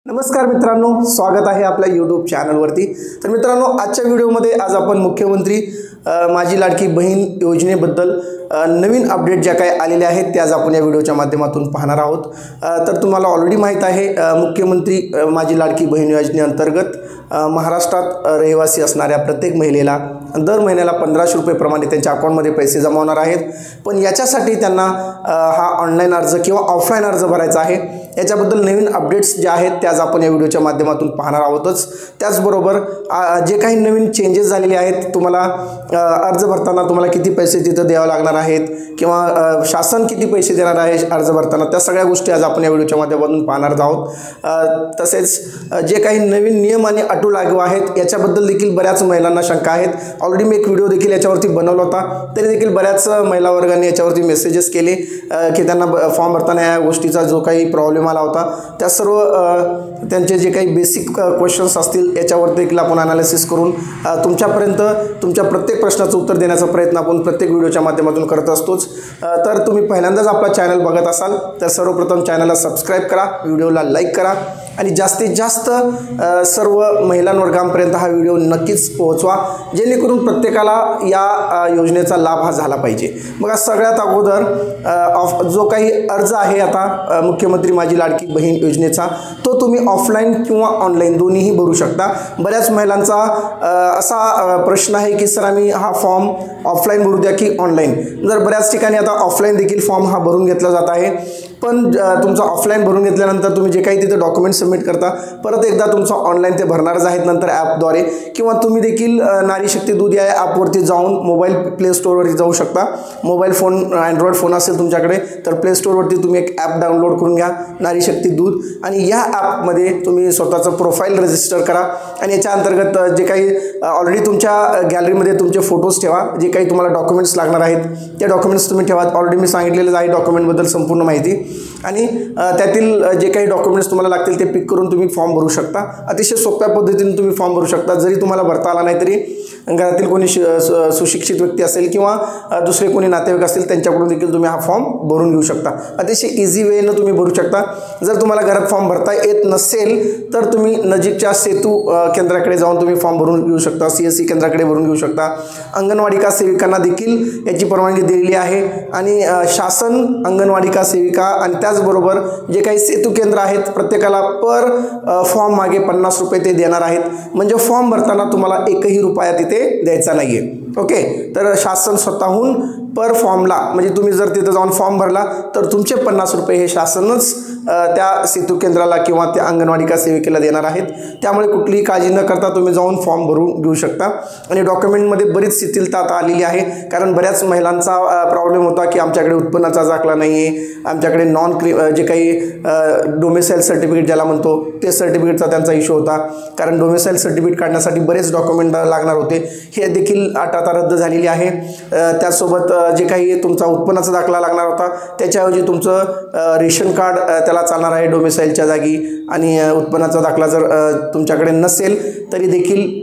नमस्कार मित्रांनो, स्वागत आहे आपल्या यूट्यूब चॅनलवरती। तर मित्रांनो, आजच्या व्हिडिओमध्ये आज आपण मुख्यमंत्री माझी लाडकी बहीण योजनेबद्दल नवीन अपडेट ज्या काही आलेल्या आहेत त्या आज आपण या व्हिडिओच्या माध्यमातून पाहणार आहोत। तर तुम्हाला ऑलरेडी माहित आहे, मुख्यमंत्री माझी लाडकी बहीण योजनेअंतर्गत महाराष्ट्रात रहिवासी असणाऱ्या प्रत्येक महिलेला दर महिन्याला 1500 रुपये प्रमाणे त्यांच्या अकाउंटमध्ये पैसे जमा होणार आहेत। पण याच्यासाठी त्यांना हा ऑनलाईन अर्ज किंवा ऑफलाईन अर्ज भरायचा आहे। याच्याबद्दल नवीन अपडेट्स जे आहेत त्या आज आपण या व्हिडिओच्या माध्यमातून पाहणार आहोतच। त्याचबरोबर जे काही नवीन चेंजेस झालेले आहेत, तुम्हाला अर्ज भरताना तुम्हाला किती पैसे तिथं द्यावे लागणार आहेत किंवा शासन किती पैसे देणार आहे अर्ज भरताना, त्या सगळ्या गोष्टी आज आपण या व्हिडिओच्या माध्यमातून पाहणार आहोत। तसेच जे काही नवीन नियम आणि अटी लागू आहेत याच्याबद्दल देखील बऱ्याच महिलांना शंका आहेत। ऑलरेडी मी एक व्हिडिओ देखील याच्यावरती बनवला होता, तरी देखील बऱ्याच महिला वर्गांनी याच्यावरती मेसेजेस केले की त्यांना फॉर्म भरताना या गोष्टीचा जो काही प्रॉब्लेम आला होता त्या सर्व त्यांचे जे काही बेसिक क्वेश्चन्स असतील याच्यावर देखील आपण अनालिसिस करून तुमच्यापर्यंत तुमच्या प्रत्येक प्रश्नाचं उत्तर देण्याचा प्रयत्न आपण प्रत्येक व्हिडिओच्या माध्यमातून करत असतोच। तर तुम्ही पहिल्यांदाच आपला चॅनल बघत असाल तर सर्वप्रथम चॅनलला सबस्क्राईब करा, व्हिडिओला लाईक करा आणि जास्तीत जास्त सर्व महिलांवर्गांपर्यंत हा व्हिडिओ नक्कीच पोहोचवा, जेणेकरून प्रत्येकाला या योजनेचा लाभ हा झाला पाहिजे। मग सगळ्यात अगोदर जो काही अर्ज आहे आता मुख्यमंत्री माझी लाडकी बहीण योजनेचा, तो तुम्ही ऑफलाईन किंवा ऑनलाईन दोन्हीही भरू शकता। बऱ्याच महिलांचा असा प्रश्न आहे की सर आम्ही हा फॉर्म ऑफलाईन भरू द्या की ऑनलाईन। जर बऱ्याच ठिकाणी आता ऑफलाईन देखील फॉर्म हा भरून घेतला जात आहे, पण तुमचा ऑफलाईन भरून घेतल्यानंतर तुम्ही जे काही तिथे डॉक्युमेंट सबमिट करता परत एकदा तुमचा ऑनलाईन ते भरणारच आहेत नंतर ॲपद्वारे, किंवा तुम्ही देखील नारी शक्ती दूध या ॲपवरती जाऊन मोबाईल प्ले स्टोअरवरती जाऊ शकता। मोबाईल फोन अँड्रॉइड फोन असेल तुमच्याकडे तर प्ले स्टोअरवरती तुम्ही एक ॲप डाउनलोड करून घ्या, नारी शक्ती दूध, आणि या ॲपमध्ये तुम्ही स्वतःचं प्रोफाईल रजिस्टर करा आणि याच्या अंतर्गत जे काही ऑलरेडी तुमच्या गॅलरीमध्ये तुमचे फोटोज ठेवा, जे काही तुम्हाला डॉक्युमेंट्स लागणार आहेत ते डॉक्युमेंट्स तुम्ही ठेवा। ऑलरेडी मी सांगितलेलं आहे डॉक्युमेंटबद्दल संपूर्ण माहिती, आणि त्यातील जे काही डॉक्युमेंट्स तुम्हाला लागतील ते पिक करून तुम्ही फॉर्म भरू शकता। अतिशय सोप्या पद्धतीने तुम्ही फॉर्म भरू शकता। जरी तुम्हाला भरता आला नाही तरी घरातील कोणी सुशिक्षित व्यक्ती असेल किंवा दुसरे कोणी नातेवाईक असतील त्यांच्याकडून देखील तुम्ही हा फॉर्म भरून घेऊ शकता। अतिशय इझी वेनं तुम्ही भरू शकता। जर तुम्हाला घरात फॉर्म भरता येत नसेल तर तुम्ही नजीकच्या सेतू केंद्राकडे जाऊन तुम्ही फॉर्म भरून घेऊ शकता, CSC केंद्राकडे भरून घेऊ शकता। अंगणवाडिका सेविकांना देखील याची परवानगी दिलेली आहे, आणि शासन अंगणवाडिका सेविका आणि त्याचबरोबर जे काही सेतू केंद्र आहेत प्रत्येकाला पर फॉर्म मागे 50 रुपये ते देणार आहेत। म्हणजे फॉर्म भरताना तुम्हाला एकही रुपया तिथे द्यायचा नाही आहे। ओके, तर शासन स्वतःहून पर फॉर्मला, म्हणजे तुम्ही जर तिथं जाऊन फॉर्म भरला तर तुमचे 50 रुपये हे शासनच त्या सेतू केंद्राला किंवा त्या अंगणवाडिका सेविकेला देणार आहेत। त्यामुळे कुठलीही काळजी न करता तुम्ही जाऊन फॉर्म भरून घेऊ शकता। आणि डॉक्युमेंटमध्ये बरीच शिथिलता आता आलेली आहे, कारण बऱ्याच महिलांचा प्रॉब्लेम होता की आमच्याकडे उत्पन्नाचा दाखला नाही आहे, आमच्याकडे जे काही डोमिसाईल सर्टिफिकेट ज्याला म्हणतो ते सर्टिफिकेटचा त्यांचा इश्यू होता, कारण डोमिसाईल सर्टिफिकेट काढण्यासाठी बरेच डॉक्युमेंट लागणार होते। हे देखील आता रद्द झालेली आहे। त्यासोबत जे काही तुमचा उत्पन्नाचा दाखला लागणार होता त्याच्याऐवजी तुमचं रेशन कार्ड त्याला चालणार आहे डोमिसाईलच्या जागी, आणि उत्पन्नाचा दाखला जर तुमच्याकडे नसेल तरी देखील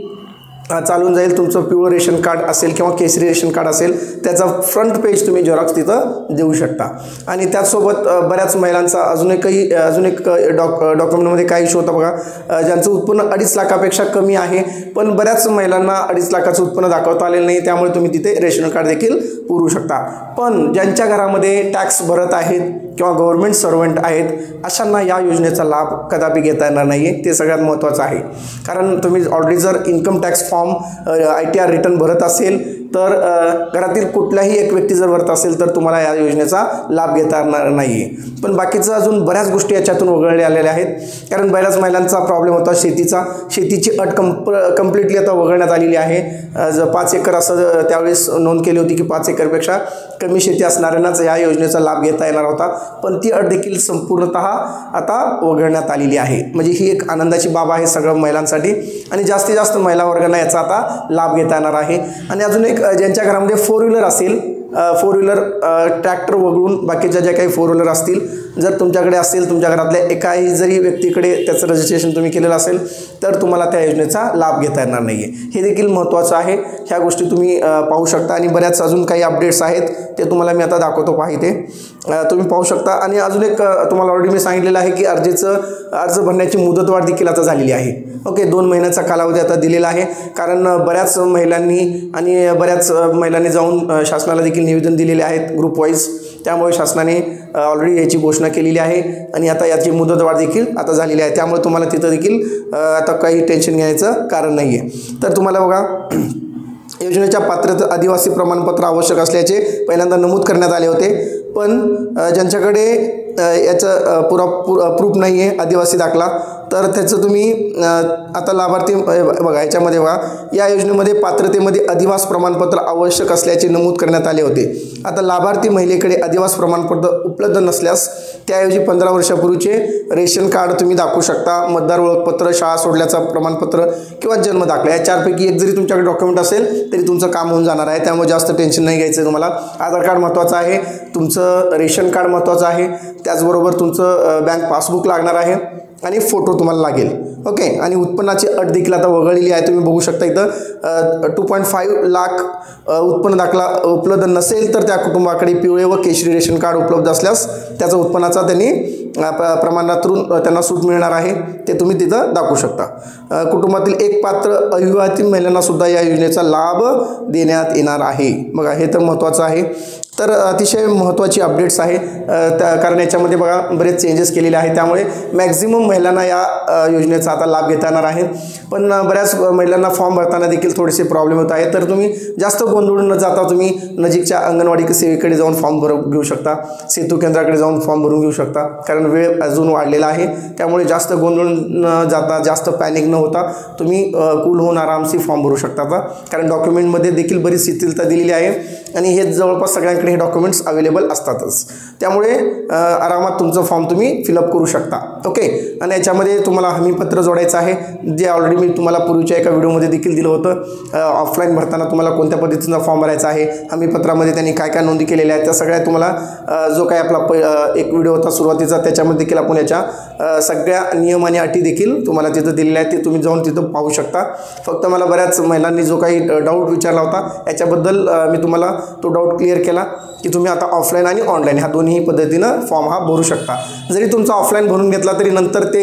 चालून जाईल। तुमचं पिवळं रेशन कार्ड असेल किंवा केसरी रेशन कार्ड असेल त्याचा फ्रंट पेज तुम्ही झेरॉक्स तिथं देऊ शकता। आणि त्याचसोबत बऱ्याच महिलांचा अजून एक डॉक्युमेंटमध्ये काय इश्यू होता बघा, ज्यांचं उत्पन्न 2.5 लाखापेक्षा कमी आहे पण बऱ्याच महिलांना 2.5 लाखाचं उत्पन्न दाखवता आलेलं नाही, त्यामुळे तुम्ही तिथे रेशन कार्ड देखील पुरवू शकता। पण ज्यांच्या घरामध्ये टॅक्स भरत आहेत किंवा गव्हर्नमेंट सर्वंट आहेत अशांना या योजनेचा लाभ कदापि घेता येणार नाही आहे। ते सगळ्यात महत्त्वाचं आहे, कारण तुम्ही ऑलरेडी जर income tax form ITR return भरत असेल तर घरातील कुठलाही एक व्यक्ती जर भरत असेल तर तुम्हाला या योजनेचा लाभ घेता येणार नाही आहे। पण बाकीचं अजून बऱ्याच गोष्टी याच्यातून वगळल्या आलेल्या आहेत, कारण बऱ्याच महिलांचा प्रॉब्लेम होता शेतीची अट कम्प्लिटली आता वगळण्यात आलेली आहे। 5 एकर असं त्यावेळेस नोंद केली होती की 5 एकरपेक्षा कमी शेती असणाऱ्यांनाच या योजनेचा लाभ घेता येणार होता, पण ती अट देखील संपूर्णतः आता वगळण्यात आलेली आहे। म्हणजे ही एक आनंदाची बाब आहे सगळ्या महिलांसाठी, आणि जास्तीत जास्त महिला वर्गांना याचा आता लाभ घेता येणार आहे। आणि अजून एक, ज्यांच्या घरामध्ये 4 व्हीलर असेल, 4 व्हीलर ट्रॅक्टर वगळून बाकीच्या ज्या काही 4 व्हीलर असतील जर तुमच्याकडे असेल, तुमच्या घरातल्या एकाही जरी व्यक्तीकडे त्याचं रजिस्ट्रेशन तुम्ही केलेलं असेल तर तुम्हाला त्या योजनेचा लाभ घेता येणार नाही आहे. हे देखील महत्त्वाचं आहे. ह्या गोष्टी तुम्ही पाहू शकता आणि बऱ्याच अजून काही अपडेट्स आहेत ते तुम्हाला मी आता दाखवतो. पाहिजे तुम्ही पाहू शकता. आणि अजून एक तुम्हाला ऑलरेडी मी सांगितलेलं आहे की अर्ज भरण्याची मुदतवाढ देखील आता झालेली आहे. ओके, 2 महिन्याचा कालावधी आता दिलेला आहे. कारण बऱ्याच महिलांनी जाऊन शासनाला देखील निवेदन दिलेले आहेत ग्रुप वाईज. त्यामुळे शासनाने ऑलरेडी याची घोषणा केलेली आहे आणि आता याची मुदतवाढ देखील आता झालेली आहे. त्यामुळे तुम्हाला तिथं देखील आता काही टेन्शन घ्यायचं कारण नाही आहे. तर तुम्हाला बघा, योजनेच्या पात्रतेत आदिवासी प्रमाणपत्र आवश्यक असल्याचे पहिल्यांदा नमूद करण्यात आले होते. पण ज्यांच्याकडे याचं प्रूफ नाही आहे आदिवासी दाखला, तर त्याचं तुम्ही आता लाभार्थी बघा, याच्यामध्ये बघा, या योजनेमध्ये पात्रतेमध्ये आदिवासी प्रमाणपत्र आवश्यक असल्याचे नमूद करण्यात आले होते. आता लाभार्थी महिलेकडे आदिवासी प्रमाणपत्र उपलब्ध नसल्यास त्याऐवजी 15 वर्षापूर्वीचे रेशन कार्ड तुम्ही दाखवू शकता, मतदार ओळखपत्र, शाळा सोडल्याचं प्रमाणपत्र किंवा जन्म दाखला. या 4 पैकी एक जरी तुमच्याकडे डॉक्युमेंट असेल तरी तुमचं काम होऊन जाणार आहे. त्यामुळे जास्त टेन्शन नाही घ्यायचं तुम्हाला. आधार कार्ड महत्त्वाचं आहे, तुमचं रेशन कार्ड महत्त्वाचं आहे, त्याचबरोबर तुमचं बँक पासबुक लागणार आहे आणि फोटो तुम्हाला लागेल. ओके, आणि उत्पन्नाची अट देखील आता वगळलेली आहे. तुम्ही बघू शकता इथं 2.5 लाख उत्पन्न दाखला उपलब्ध नसेल तर त्या कुटुंबाकडे पिवळे व केशरी रेशन कार्ड उपलब्ध असल्यास त्याचा उत्पन्नाचा त्यांनी प्रमाणातून त्यांना सूट मिळणार आहे. ते तुम्ही तिथं दाखवू शकता. कुटुंबातील एक पात्र अविवाहित महिलांना सुद्धा या योजनेचा लाभ देण्यात येणार आहे. बघा, हे तर महत्त्वाचं आहे. तर अतिशय महत्त्वाची अपडेट्स आहे कारण याच्यामध्ये बघा बरेच चेंजेस केलेले आहेत. त्यामुळे मॅक्झिमम महिलांना या योजनेचा आता लाभ घेता येणार आहे. पण बऱ्याच महिलांना फॉर्म भरताना देखील थोडेसे प्रॉब्लेम होत आहेत. तर तुम्ही जास्त गोंधळून न जाता तुम्ही नजीकच्या अंगणवाडी सेवेकडे जाऊन फॉर्म भरून घेऊ शकता, सेतू केंद्राकडे जाऊन फॉर्म भरून घेऊ शकता. कारण वेळ अजून वाढलेला आहे. त्यामुळे जास्त गोंधळून न जाता, जास्त पॅनिक न होता तुम्ही कूल होऊन आरामशी फॉर्म भरू शकता. कारण डॉक्युमेंटमध्ये देखील बरीच शिथिलता दिलेली आहे आणि हे जवळपास सगळ्यांकडे हे डॉक्युमेंट्स अवेलेबल असतातच. त्यामुळे आरामात तुमचं फॉर्म तुम्ही फिलअप करू शकता. ओके, आणि याच्यामध्ये तुम्हाला हमीपत्र जोडायचं आहे, जे ऑलरेडी मी तुम्हाला पूर्वीच्या एका व्हिडिओमध्ये देखील दिलं होतं. ऑफलाईन भरताना तुम्हाला कोणत्या पद्धतीचा फॉर्म भरायचा आहे, हमीपत्रामध्ये त्यांनी काय काय नोंदी केलेल्या आहेत त्या सगळ्या तुम्हाला जो काही आपला एक व्हिडिओ होता सुरुवातीचा त्याच्यामध्ये देखील आपण याच्या सगळ्या नियम आणि अटी देखील तुम्हाला तिथं दिलेल्या आहेत. ते तुम्ही जाऊन तिथं पाहू शकता. फक्त मला बऱ्याच महिलांनी जो काही डाऊट विचारला होता याच्याबद्दल मी तुम्हाला तो डाऊट क्लिअर केला की तुम्ही आता ऑफलाईन आणि ऑनलाईन ह्या दोन्ही पद्धतीनं फॉर्म हा भरू शकता. जरी तुमचा ऑफलाईन भरून घेतला तरी नंतर ते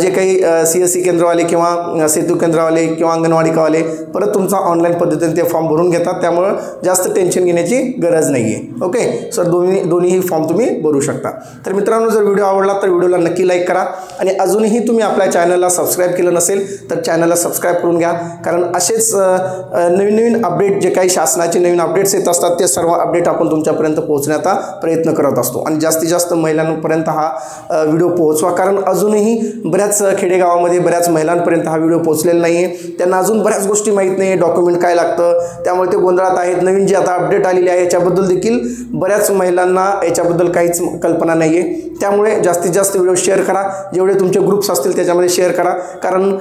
जे काही CSC केंद्रवाले किंवा सेतू केंद्रवाले किंवा अंगणवाडीवाले परत तुमचा ऑनलाईन पद्धतीने ते फॉर्म भरून घेतात. त्यामुळं जास्त टेन्शन घेण्याची गरज नाही आहे. ओके, सर दोन्हीही फॉर्म तुम्ही भरू शकता. तर मित्रांनो, जर व्हिडिओ आवडला तर व्हिडिओला नक्की लाईक करा आणि अजूनही तुम्ही आपल्या चॅनलला सबस्क्राईब केलं नसेल तर चॅनलला सबस्क्राईब करून घ्या. कारण असेच नवीन अपडेट जे काही शासनाचे नवीन अपडेट्स येत असतात ते सर्व अपडेट आपण तुमच्यापर्यंत पोहोचण्याचा प्रयत्न करत असतो आणि जास्तीत जास्त महिलांपर्यंत हा व्हिडिओ पोहोचवा. कारण अजूनही बऱ्याच खेडेगावामध्ये बऱ्याच महिलांपर्यंत हा व्हिडिओ पोहोचलेला नाही आहे. त्यांना अजून बऱ्याच गोष्टी माहीत नाही, डॉक्युमेंट काय लागतं, त्यामुळे ते गोंधळात आहेत. नवीन जी आता अपडेट आलेली आहे याच्याबद्दल देखील बऱ्याच महिलांना याच्याबद्दल काहीच कल्पना नाही आहे. त्यामुळे जास्तीत जास्त व्हिडिओ शेअर करा. जेवढे तुमचे ग्रुप्स असतील त्याच्यामध्ये शेअर करा. कारण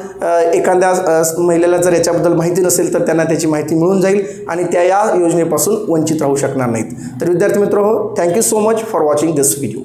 एखाद्या महिलेला जर याच्याबद्दल माहिती नसेल तर त्यांना त्याची माहिती मिळून जाईल आणि त्या या योजनेपासून वंचित राहू शकणार नाहीत. तर विद्यार्थी मित्र हो, thank you so much for watching this video.